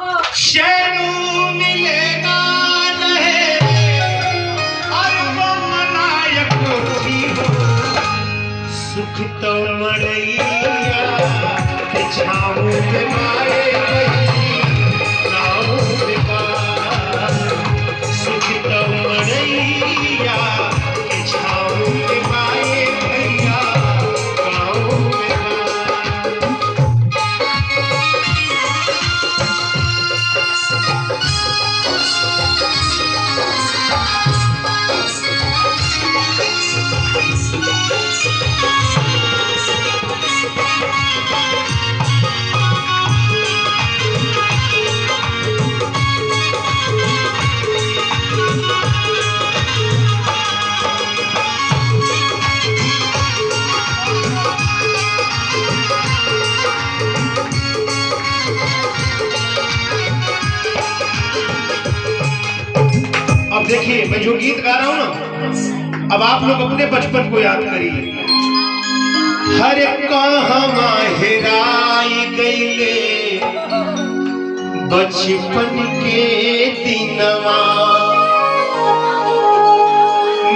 शैरू मिलेगा रहे और वो मनायक थी हो सुख तो मड़ैया के छाँव में माए गाँव में बार सुख तो मड़ैया के छाँव में माए भैया गाँव में बार। अब देखिए मैं जो गीत गा रहा हूं ना, अब आप लोग अपने बचपन को याद करिए। हर कहाँ हेराई गईले बचपन के दिनवा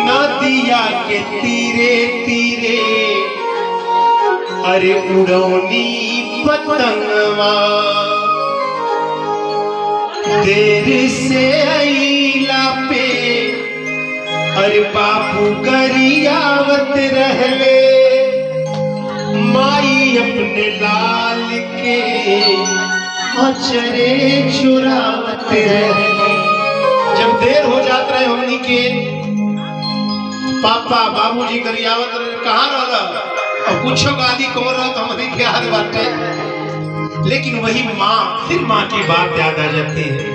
नदिया के तीरे तीरे अरे उड़ौनी पतंगवा देर से आईला पे अरे बापू गरियावत रहले माई अपने लाल के अचरे चुरावत रहले। जब देर हो जात रहे हमनी के पापा बाबूजी गरियावत रहे कहाँ रहला और कुछ गाली को रहा हमारी याद बाटे, लेकिन वही माँ फिर माँ की बात याद आ जाती है।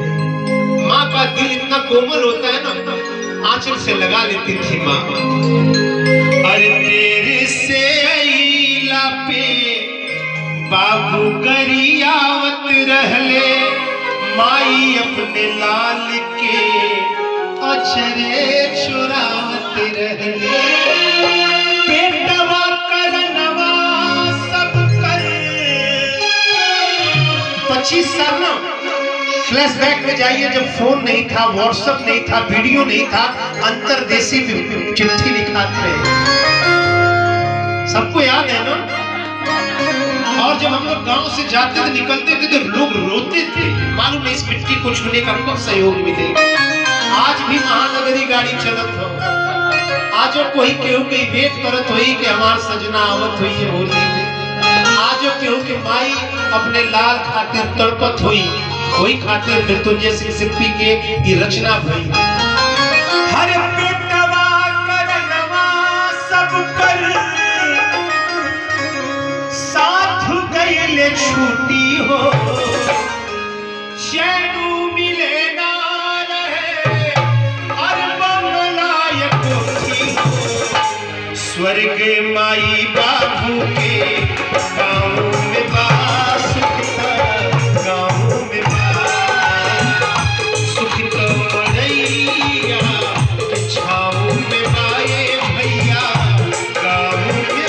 माँ का दिल इतना कोमल होता है ना, आंचल से लगा लेती थी माँ। अरे तेरे से आईला पे बाबू गरियावत रहले माई अपने लाल के अचरे चुरावत रहले। पेटवा करनवा सब कर 25 साल ना फ्लैशबैक में जाइए, जब फोन नहीं था, व्हाट्सएप नहीं था, वीडियो नहीं था, अंतरदेशी चिट्ठी लिखाते रहे, सबको याद है ना। और जब हम लोग गांव से जाते थे निकलते थे तो लोग रोते थे, मालूम नहीं इस मिट्टी को छूने का कब सहयोग मिलेगा। आज भी महानगरी गाड़ी चलत हो, आज कोई केहू के वेट करत होई कि हमार सजना आवत हुई है होली में, आज केहू के माई अपने लाल खातिर तड़पत हुई, कोई खातिर मृत्युंजय सिंह सिप्पी के ये रचना भई। हर पेटवा करनवा सब कर साथ गईले छूटी हो शैरू मिलेगा रहे और बंगलायक थी स्वर्ग माई बाबू के गाँव में बास गाँव में सुख तो मड़ैया छाँव में माए भैया गाँव में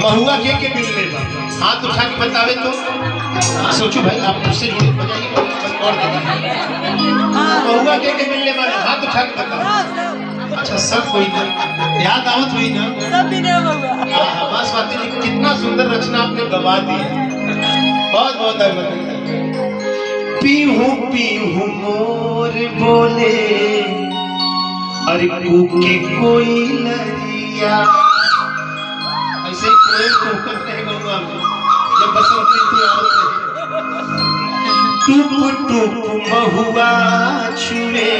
महुआ के मिलने बा हाथ उठा के बतावे तो सोचो भाई आप मुझसे जुड़े बजाइए और महुआ के मिलने बा हाथ उठा के बताओ। अच्छा सब कोई ना याद आवत हुई ना सब भी नहीं महुआ। हां बस बात है, कितना सुंदर रचना आपने गवा दी है, बहुत बहुत धन्यवाद। पीहू पीहू मोर बोले अरे कूके कोई लरिया ऐसे कोई कोकत रहे गौवा में जब बसंत ऋतु आवत टूप टूप महुआ छुए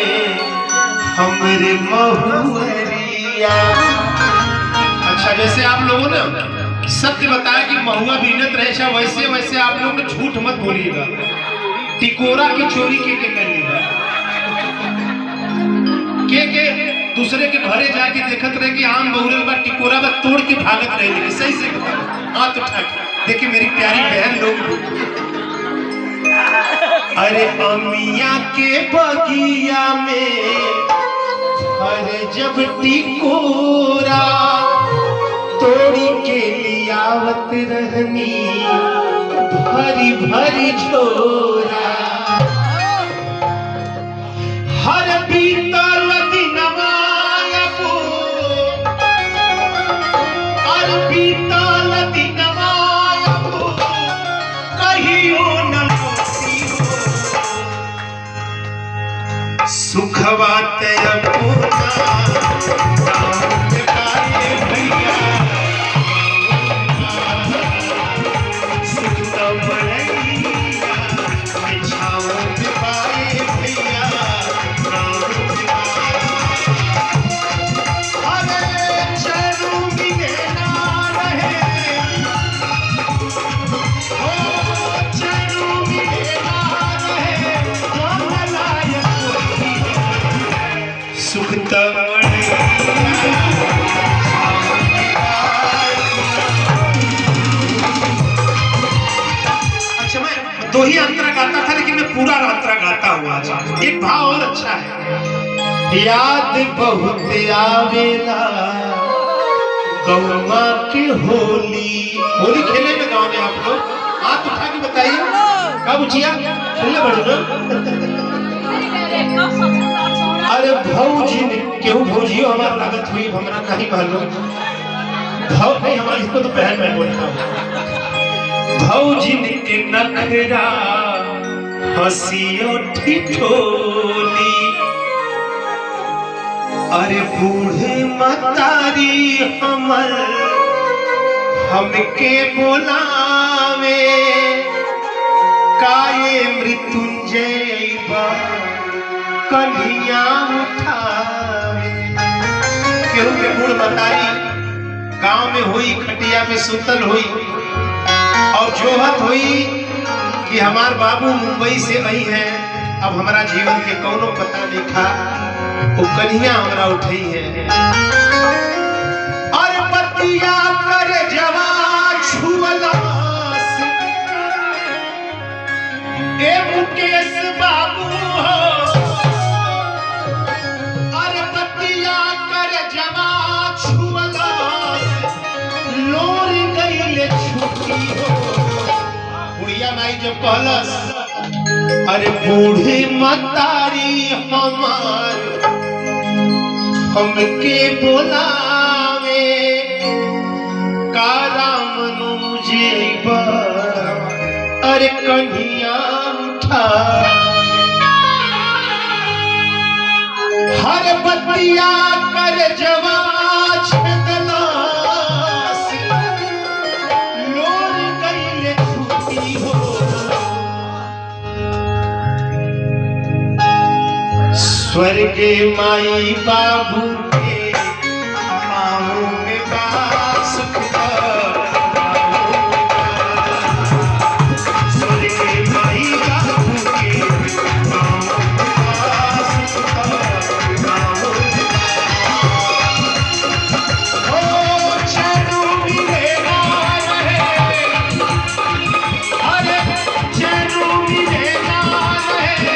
हमरे महुअरिया। अच्छा जैसे आप लोगों ने सत्य बताया कि महुआ बीनत रहे, वैसे वैसे आप लोग ने झूठ मत बोलिएगा। टिकोरा की चोरी के कर दूसरे के घरे जाके देखत रहे कि आम बहुरल बा टिकोरा बा तोड़ के भागत रहे। लेकिन सही से हाथ उठा के देखिए मेरी प्यारी बहन लोग, अरे अमिया के बगिया में अरे जब टिकोरा तोड़ी के लियावत रहनी भरी भरी झोरा, हर बीतल दिनवा हर बीतल दिनवा कहियो न लौटी हो, सुखवा ते अपना दो ही अंतरा गाता था लेकिन मैं पूरा अंतरा गाता हुआ आज। एक भाव और अच्छा है, याद बहुत आवेला गौवा के होली। होली खेले में गाँव में आप लोग हाथ उठा के बताइए कब उठिया खेलने बड़े ना। अरे भौजी केहू भौजी हमारा लागत हुई हमारा नहीं मालूम, भाव नहीं हमारे इसको तो बहन मैं बोलता हूँ। भौजिन के नखरा हंसियो ठिठोली, अरे बूढ़े मतारी हमर हमके बोलावे काये मृत्युंजय कन्हिया उठावे। केहू के बूढ़ मतारी गांव में हुई खटिया पे सुतल हुई और जोहत हुई कि हमार बाबू मुंबई से आई है, अब हमारा जीवन के कोनो पता नहीं था, वो कन्हिया हमरा उठी है। और पतिया कर जवा छुअलास ए मुकेश बाबू हो, और पतिया कर जवा छुअलास लोर गईले छुट्टी हो। बुढ़िया माई जब कहलस अरे बूढ़े मतारी हमार हमके बोलावे का राम मुझे अरे कन्हिया उठा, हर बतिया कर जवा स्वर्गे माई बाबू के पाँव में बास स्वर्गे माई बाबू के पाँव में बास ओ चैनु मिलेगा रहे, अरे चैनु मिलेगा रहे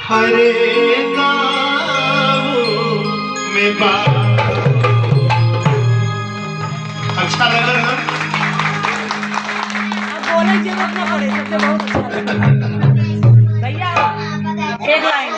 हरे गाँव में बात। अच्छा लग रहा है, बोले जरूरत ना पड़े, सबसे बहुत अच्छा लगा भैया। एक लाइन